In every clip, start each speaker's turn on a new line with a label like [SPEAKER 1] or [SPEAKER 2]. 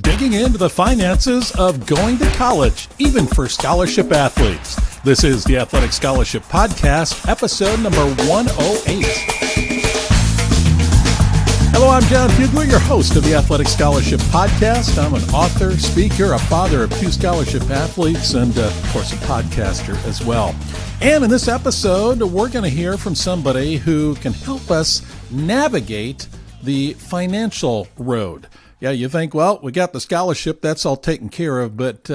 [SPEAKER 1] Digging into the finances of going to college, even for scholarship athletes. This is the Athletic Scholarship Podcast, episode number 108. Hello, I'm Jon Fugler, your host of the Athletic Scholarship Podcast. I'm an author, speaker, a father of two scholarship athletes, and, of course, a podcaster as well. And in this episode, we're going to hear from somebody who can help us navigate the financial road. Yeah, you think, well, we got the scholarship, that's all taken care of, but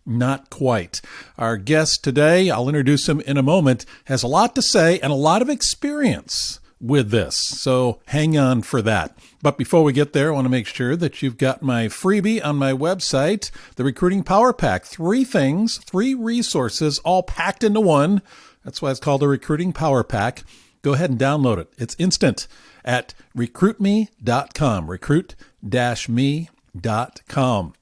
[SPEAKER 1] not quite. Our guest today, I'll introduce him in a moment, has a lot to say and a lot of experience with this. So hang on for that. But before we get there, I want to make sure that you've got my freebie on my website, the Recruiting Power Pack. 3 things, 3 resources, all packed into one. That's why it's called the Recruiting Power Pack. Go ahead and download it. It's instant at recruitme.com, recruit-me.com.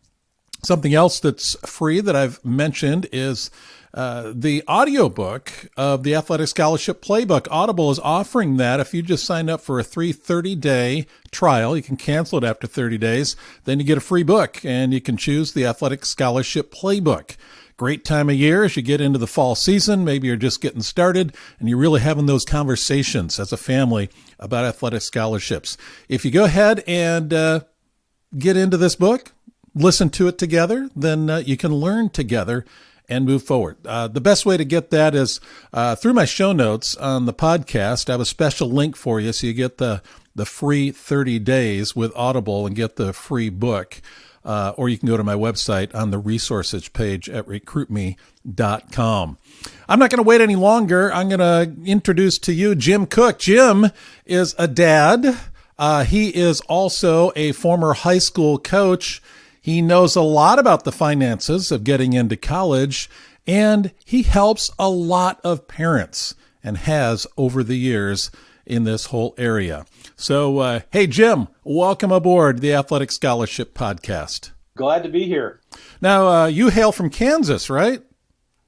[SPEAKER 1] Something else that's free that I've mentioned is the audiobook of the Athletic Scholarship Playbook. Audible is offering that. If you just sign up for a 30-day trial, you can cancel it after 30 days. Then you get a free book, and you can choose the Athletic Scholarship Playbook. Great time of year as you get into the fall season. Maybe you're just getting started, and you're really having those conversations as a family about athletic scholarships. If you go ahead and get into this book, listen to it together, then you can learn together and move forward. The best way to get that is through my show notes on the podcast. I have a special link for you so you get the free 30 days with Audible and get the free book. Or you can go to my website on the resources page at recruitme.com. I'm not going to wait any longer. I'm going to introduce to you Jim Cook. Jim is a dad. He is also a former high school coach. He knows a lot about the finances of getting into college, and he helps a lot of parents and has over the years in this whole area. So, hey, Jim, welcome aboard the Athletic Scholarship Podcast.
[SPEAKER 2] Glad to be here.
[SPEAKER 1] Now, you hail from Kansas, right?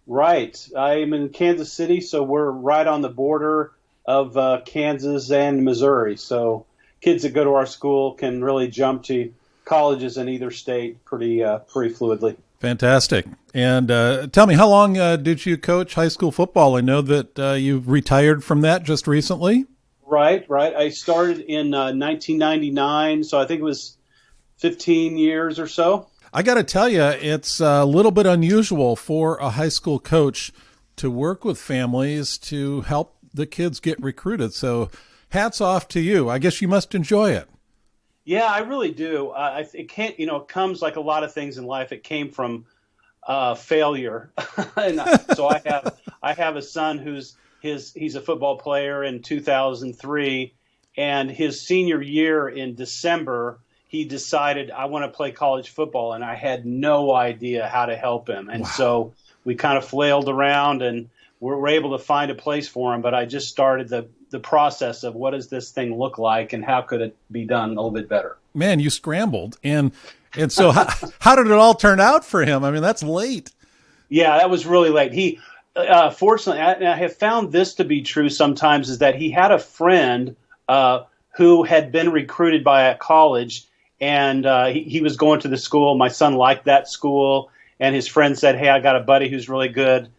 [SPEAKER 2] Right. I'm in Kansas City, so we're right on the border of Kansas and Missouri. So kids that go to our school can really jump to colleges in either state pretty fluidly. Fantastic.
[SPEAKER 1] And tell me, how long did you coach high school football? I know that you've retired from that just recently.
[SPEAKER 2] Right. I started in 1999, so I think it was 15 years or so.
[SPEAKER 1] I got to tell you, it's a little bit unusual for a high school coach to work with families to help the kids get recruited. So hats off to you. I guess you must enjoy it.
[SPEAKER 2] Yeah, I really do. It can't, it comes like a lot of things in life. It came from failure. And so I have a son he's a football player in 2003, and his senior year in December, he decided, I want to play college football, and I had no idea how to help him. And So we kind of flailed around, and we were able to find a place for him, but I just started the process of what does this thing look like and how could it be done a little bit better.
[SPEAKER 1] Man, you scrambled. And so how did it all turn out for him? I mean, that's late.
[SPEAKER 2] Yeah, that was really late. He, fortunately, I have found this to be true sometimes, is that he had a friend who had been recruited by a college, and he was going to the school. My son liked that school, and his friend said, hey, I got a buddy who's really good.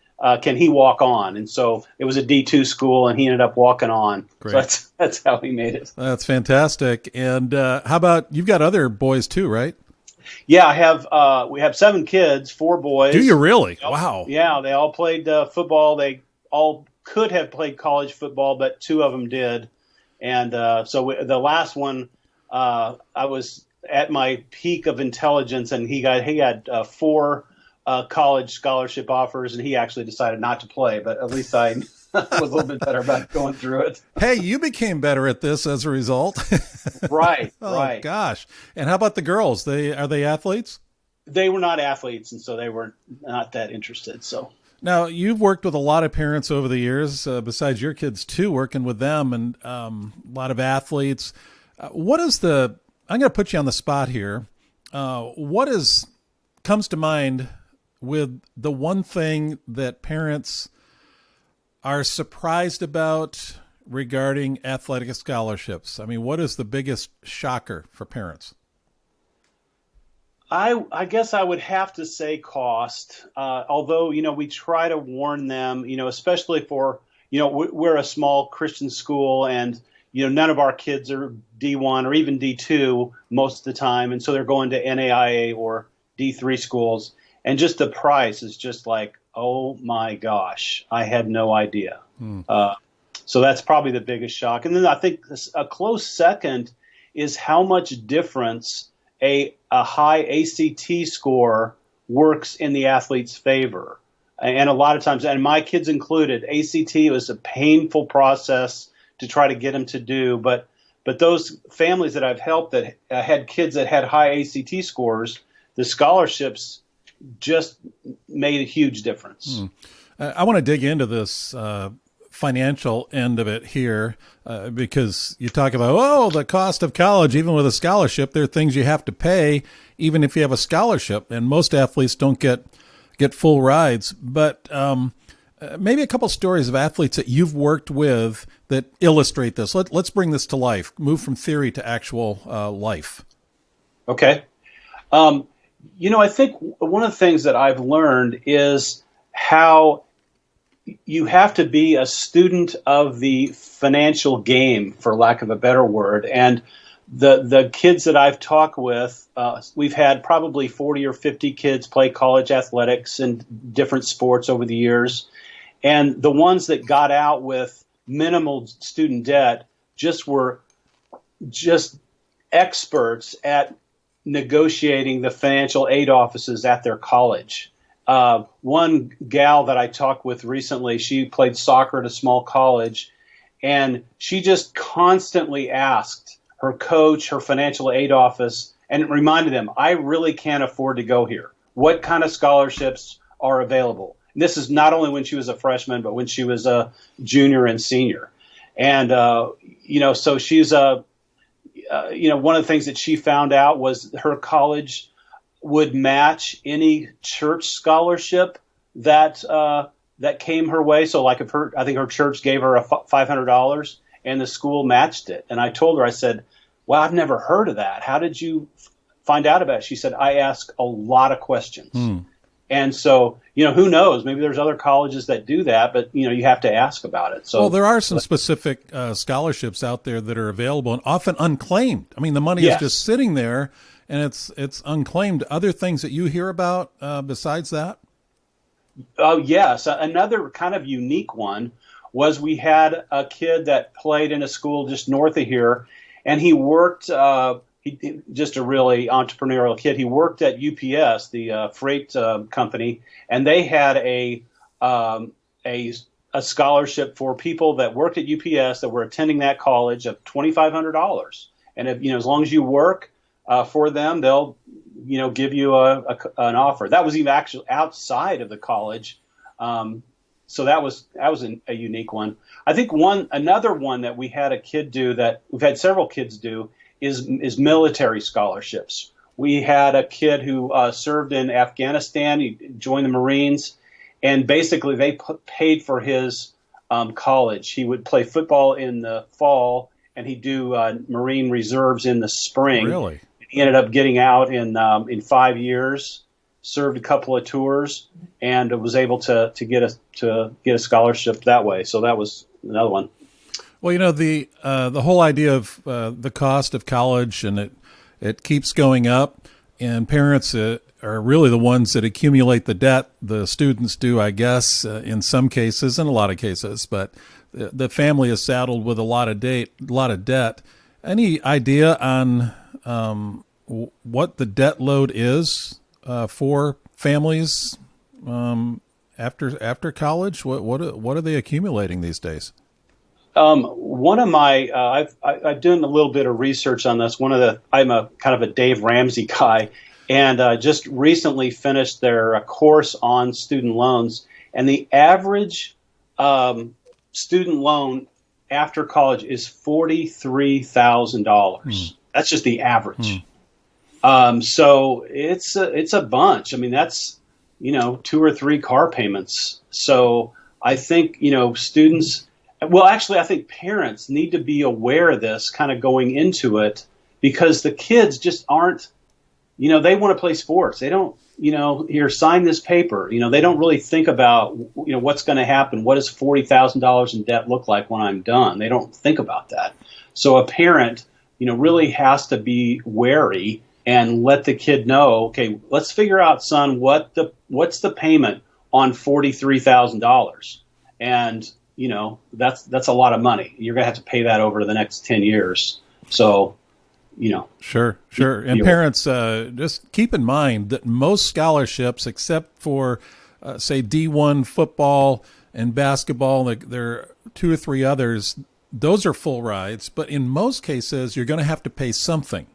[SPEAKER 2] Can he walk on? And so it was a D2 school, and he ended up walking on.
[SPEAKER 1] Great.
[SPEAKER 2] So that's how he made it.
[SPEAKER 1] That's fantastic. And how about, you've got other boys too, right?
[SPEAKER 2] Yeah, we have 7 kids, 4 boys.
[SPEAKER 1] Do you really? Wow.
[SPEAKER 2] Yeah, they all played football. They all could have played college football, but 2 of them did. And the last one, I was at my peak of intelligence, and he had 4 college scholarship offers, and he actually decided not to play. But at least I was a little bit better about going through it.
[SPEAKER 1] Hey, you became better at this as a result.
[SPEAKER 2] Right.
[SPEAKER 1] Oh, gosh. And how about the girls? Are they athletes?
[SPEAKER 2] They were not athletes, and so they were not that interested. So
[SPEAKER 1] now, you've worked with a lot of parents over the years, besides your kids too, working with them, and a lot of athletes. I'm going to put you on the spot here. What comes to mind with the one thing that parents are surprised about regarding athletic scholarships? I mean, what is the biggest shocker for parents?
[SPEAKER 2] I guess I would have to say cost, although, we try to warn them, especially for, we're a small Christian school and, none of our kids are D1 or even D2 most of the time. And so they're going to NAIA or D3 schools. And just the price is just like, oh my gosh, I had no idea. So that's probably the biggest shock. And then I think a close second is how much difference a high ACT score works in the athlete's favor. And a lot of times, and my kids included, ACT was a painful process to try to get them to do. But those families that I've helped that had kids that had high ACT scores, the scholarships just made a huge difference.
[SPEAKER 1] I want to dig into this financial end of it here because you talk about, the cost of college. Even with a scholarship, there are things you have to pay even if you have a scholarship, and most athletes don't get full rides. But maybe a couple stories of athletes that you've worked with that illustrate this. Let's bring this to life, move from theory to actual life.
[SPEAKER 2] Okay. I think one of the things that I've learned is how you have to be a student of the financial game, for lack of a better word. And the kids that I've talked with, we've had probably 40 or 50 kids play college athletics and different sports over the years. And the ones that got out with minimal student debt were experts at negotiating the financial aid offices at their college. One gal that I talked with recently, she played soccer at a small college, and she just constantly asked her coach, her financial aid office, and it reminded them, I really can't afford to go here. What kind of scholarships are available? And this is not only when she was a freshman, but when she was a junior and senior. And, so she's one of the things that she found out was her college would match any church scholarship that came her way. So like I think her church gave her $500 and the school matched it. And I told her, I said, well, I've never heard of that. How did you find out about it? She said, I ask a lot of questions. And so, who knows? Maybe there's other colleges that do that, but, you have to ask about it. So,
[SPEAKER 1] well, there are some specific scholarships out there that are available and often unclaimed. I mean, the money is just sitting there and it's unclaimed. Other things that you hear about besides that?
[SPEAKER 2] Oh, yes. Another kind of unique one was we had a kid that played in a school just north of here, and he worked just a really entrepreneurial kid. He worked at UPS, the freight company, and they had a scholarship for people that worked at UPS that were attending that college of $2,500. And if, as long as you work for them, they'll give you an offer. That was even actually outside of the college. So that was a unique one. I think another one that we had a kid do that we've had several kids do is military scholarships. We had a kid who served in Afghanistan. He joined the Marines, and basically they paid for his college. He would play football in the fall, and he'd do Marine reserves in the spring.
[SPEAKER 1] Really?
[SPEAKER 2] He ended up getting out in 5 years, served a couple of tours, and was able to get a scholarship that way. So that was another one.
[SPEAKER 1] Well, the whole idea of the cost of college, and it keeps going up, and parents are really the ones that accumulate the debt. The students do, I guess, in some cases, in a lot of cases, but the family is saddled with a lot of debt. Any idea on what the debt load is for families after college? What are they accumulating these days?
[SPEAKER 2] One of my I've done a little bit of research on this. I'm a kind of a Dave Ramsey guy, and just recently finished their course on student loans. And the average student loan after college is $43,000. That's just the average. So it's a bunch. I mean, that's 2 or 3 car payments. So I think students. Well, actually, I think parents need to be aware of this kind of going into it, because the kids just aren't they want to play sports. They don't, here, sign this paper. They don't really think about, what's going to happen. What does $40,000 in debt look like when I'm done? They don't think about that. So a parent, really has to be wary and let the kid know, okay, let's figure out, son, what's the payment on $43,000? And, that's a lot of money. You're going to have to pay that over the next 10 years. So,
[SPEAKER 1] Sure. And parents, just keep in mind that most scholarships, except for, say, D1 football and basketball, like there are two or three others, those are full rides. But in most cases, you're going to have to pay something.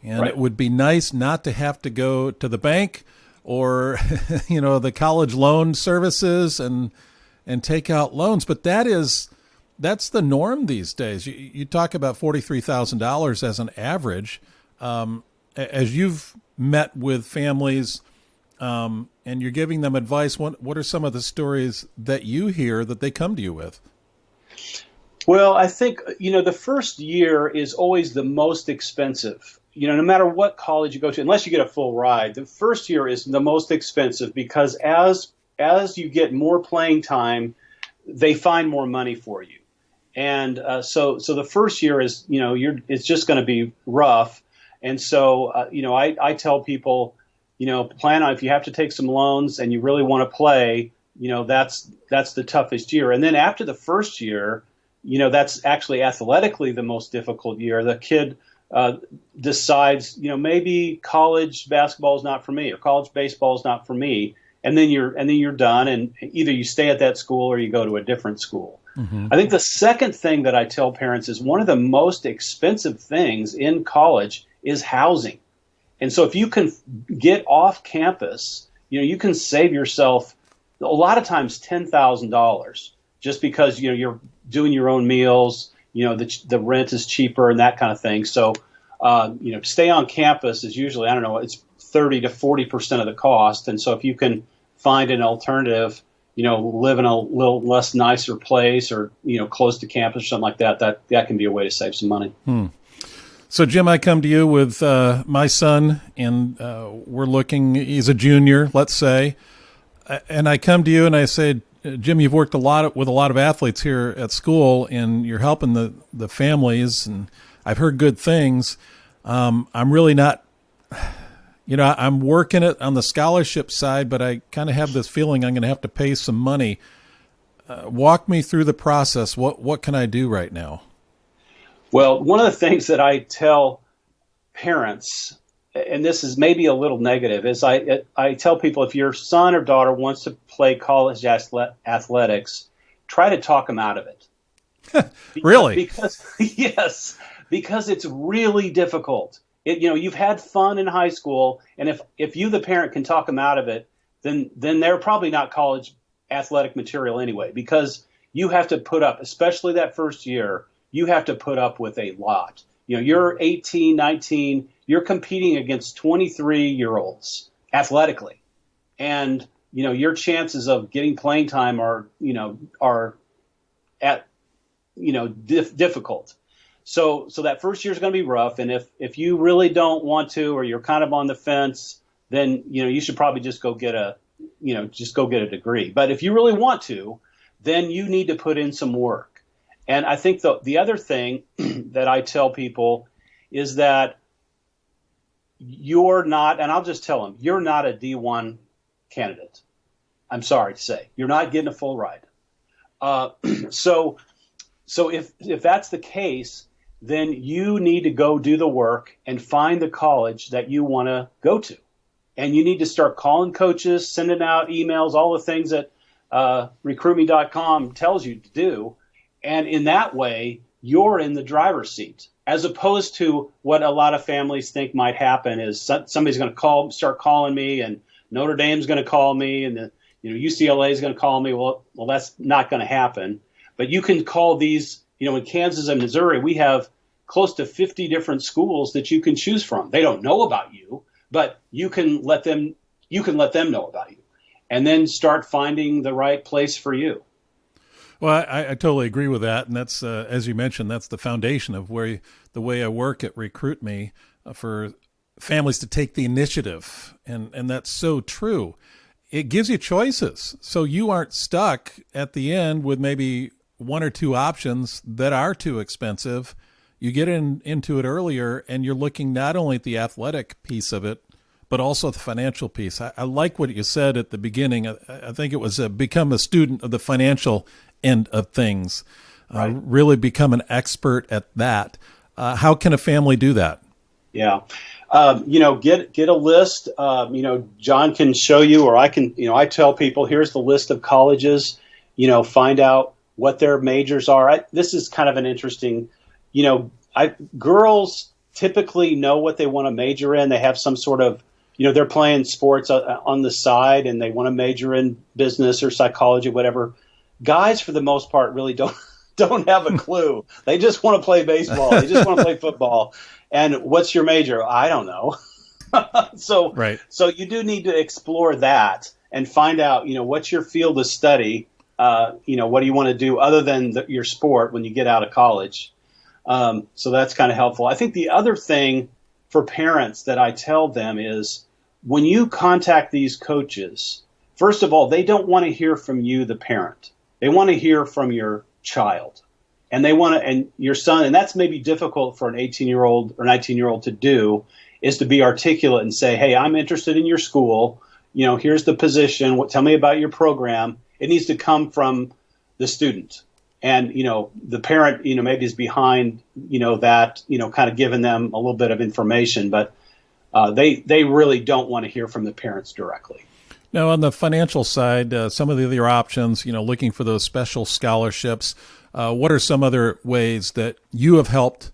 [SPEAKER 1] And
[SPEAKER 2] right.
[SPEAKER 1] It would be nice not to have to go to the bank or, the college loan services and take out loans. But that's the norm these days. You talk about $43,000 as an average. As you've met with families and you're giving them advice, what are some of the stories that you hear that they come to you with?
[SPEAKER 2] Well, I think, the first year is always the most expensive. No matter what college you go to, unless you get a full ride, the first year is the most expensive because as you get more playing time, they find more money for you. And so the first year is, it's just going to be rough. And so, I tell people, plan on, if you have to take some loans and you really want to play, that's the toughest year. And then after the first year, that's actually athletically the most difficult year. The kid decides, maybe college basketball is not for me or college baseball is not for me. And then you're done. And either you stay at that school or you go to a different school. Mm-hmm. I think the second thing that I tell parents is one of the most expensive things in college is housing. And so if you can get off campus, you can save yourself a lot of times $10,000 just because, you're doing your own meals, the rent is cheaper and that kind of thing. So, stay on campus is usually, it's 30 to 40% of the cost. And so if you can find an alternative, live in a little less nicer place or, close to campus or something like that, that can be a way to save some money.
[SPEAKER 1] So, Jim, I come to you with my son, and we're looking, he's a junior, let's say, and I come to you and I say, Jim, you've worked with a lot of athletes here at school, and you're helping the families, and I've heard good things. I'm really not, I'm working it on the scholarship side, but I kind of have this feeling I'm going to have to pay some money. Walk me through the process. What can I do right now?
[SPEAKER 2] Well, one of the things that I tell parents, and this is maybe a little negative, is I tell people if your son or daughter wants to play college athletics, try to talk them out of it.
[SPEAKER 1] Really?
[SPEAKER 2] Yes, because it's really difficult. You've had fun in high school, and if you, the parent, can talk them out of it, then they're probably not college athletic material anyway, because you have to put up, especially that first year, you have to put up with a lot. You're 18, 19, you're competing against 23-year-olds athletically. And, your chances of getting playing time are difficult. So that first year is going to be rough. And if you really don't want to, or you're kind of on the fence, then, you should probably just go get a degree. But if you really want to, then you need to put in some work. And I think the other thing that I tell people is that you're not, and I'll just tell them, you're not a D1 candidate. I'm sorry to say, you're not getting a full ride. So if that's the case, then you need to go do the work and find the college that you want to go to. And you need to start calling coaches, sending out emails, all the things that recruitme.com tells you to do. And in that way, you're in the driver's seat, as opposed to what a lot of families think might happen is somebody's going to start calling me, and Notre Dame's going to call me, and UCLA is going to call me. Well, that's not going to happen. But you can call these, in Kansas and Missouri, we have close to 50 different schools that you can choose from. They don't know about you, but you can let them know about you, and then start finding the right place for you.
[SPEAKER 1] Well, I totally agree with that, and that's as you mentioned, that's the foundation of the way I work at Recruit Me for families to take the initiative, and that's so true. It gives you choices, so you aren't stuck at the end with maybe one or two options that are too expensive. You get into it earlier, and you're looking not only at the athletic piece of it, but also the financial piece. I like what you said at the beginning. I think it was become a student of the financial end of things, right. Really become an expert at that. How can a family do that?
[SPEAKER 2] Yeah. Get a list. John can show you, or I can, I tell people, here's the list of colleges, find out what their majors are. This is kind of an interesting, girls typically know what they want to major in. They have some sort of, they're playing sports on the side and they want to major in business or psychology, whatever. Guys, for the most part, really don't have a clue. They just want to play baseball. They just want to play football. And what's your major? I don't know. So you do need to explore that and find out, what's your field of study? What do you want to do other than your sport when you get out of college? So that's kind of helpful. I think the other thing for parents that I tell them is when you contact these coaches, first of all, they don't want to hear from you, the parent. They want to hear from your child. And and your son, and that's maybe difficult for an 18-year-old or 19-year-old to do, is to be articulate and say, hey, I'm interested in your school. Here's the position. Tell me about your program. It needs to come from the student. And, the parent, maybe is behind, that, kind of giving them a little bit of information, but they really don't want to hear from the parents directly.
[SPEAKER 1] Now, on the financial side, some of the other options, looking for those special scholarships, what are some other ways that you have helped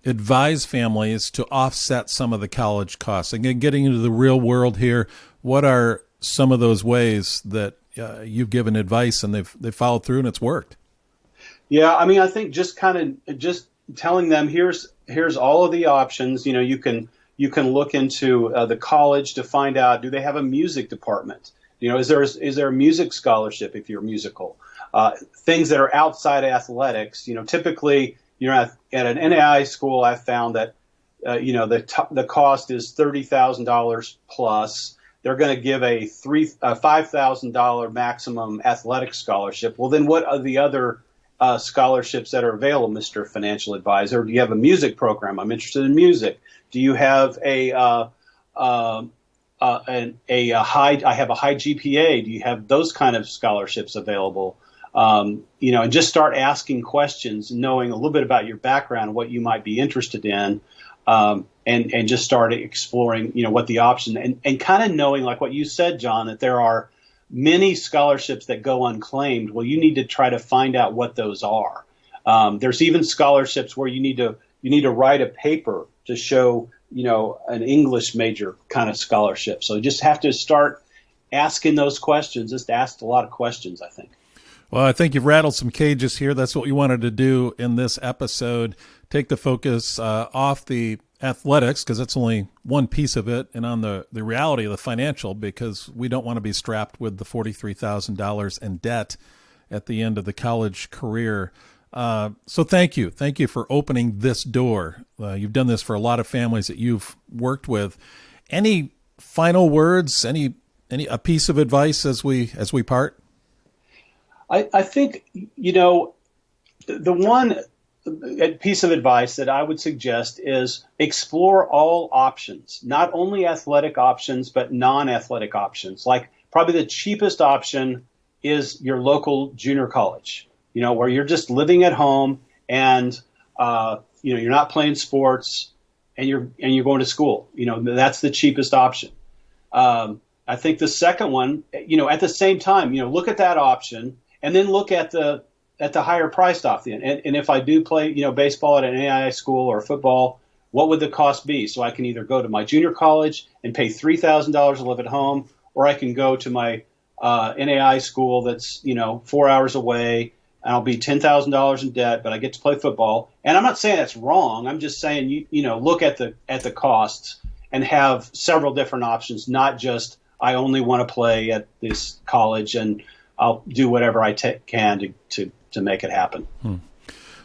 [SPEAKER 1] advise families to offset some of the college costs? Again, getting into the real world here, what are some of those ways that you've given advice and they've followed through and it's worked?
[SPEAKER 2] Yeah, I think just telling them here's all of the options. You can look into the college to find out, do they have a music department? Is there a music scholarship if you're musical? Things that are outside athletics. Typically, at an NAI school, I've found that the cost is $30,000 plus. They're going to give a $5,000 maximum athletic scholarship. Well, then what are the other scholarships that are available, Mr. Financial Advisor? Do you have a music program? I'm interested in music. Do you have I have a high GPA? Do you have those kind of scholarships available? And just start asking questions, knowing a little bit about your background, what you might be interested in, and just start exploring, what the option and kind of knowing, like what you said, John, that there are many scholarships that go unclaimed. Well, you need to try to find out what those are. There's even scholarships where you need to write a paper to show, an English major kind of scholarship. So you just have to start asking those questions. Just ask a lot of questions, I think.
[SPEAKER 1] Well, I think you've rattled some cages here. That's what we wanted to do in this episode. Take the focus off the athletics, because that's only one piece of it, and on the reality of the financial, because we don't want to be strapped with the $43,000 in debt at the end of the college career. So thank you. Thank you for opening this door. You've done this for a lot of families that you've worked with. Any final words, a piece of advice as we part?
[SPEAKER 2] I think, the one piece of advice that I would suggest is explore all options, not only athletic options, but non-athletic options. Like probably the cheapest option is your local junior college, where you're just living at home and, you're not playing sports and you're going to school. That's the cheapest option. I think the second one, at the same time, look at that option and then look at the higher priced option. And if I do play, baseball at an NAI school or football, what would the cost be? So I can either go to my junior college and pay $3,000 to live at home, or I can go to my NAI school that's, 4 hours away, and I'll be $10,000 in debt, but I get to play football. And I'm not saying that's wrong. I'm just saying, look at the costs and have several different options, not just I only want to play at this college and I'll do whatever I can to make it happen.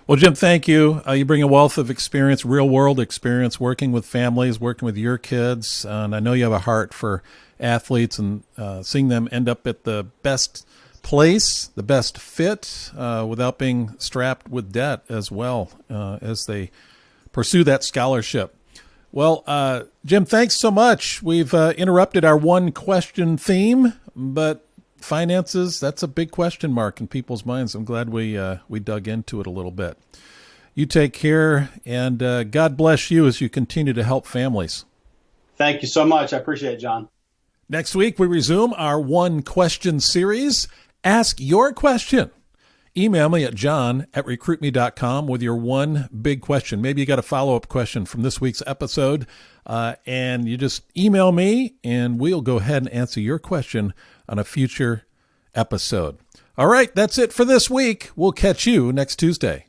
[SPEAKER 1] Well, Jim, thank you. You bring a wealth of experience, real world experience, working with families, working with your kids. And I know you have a heart for athletes and seeing them end up at the best place, the best fit, without being strapped with debt as well as they pursue that scholarship. Well, Jim, thanks so much. We've interrupted our one question theme, but finances, that's a big question mark in people's minds. I'm glad we dug into it a little bit. You take care, and God bless you as you continue to help families.
[SPEAKER 2] Thank you so much. I appreciate it, John.
[SPEAKER 1] Next week, we resume our one question series. Ask your question. Email me at john@recruitme.com with your one big question. Maybe you got a follow-up question from this week's episode, and you just email me, and we'll go ahead and answer your question on a future episode. All right, that's it for this week. We'll catch you next Tuesday.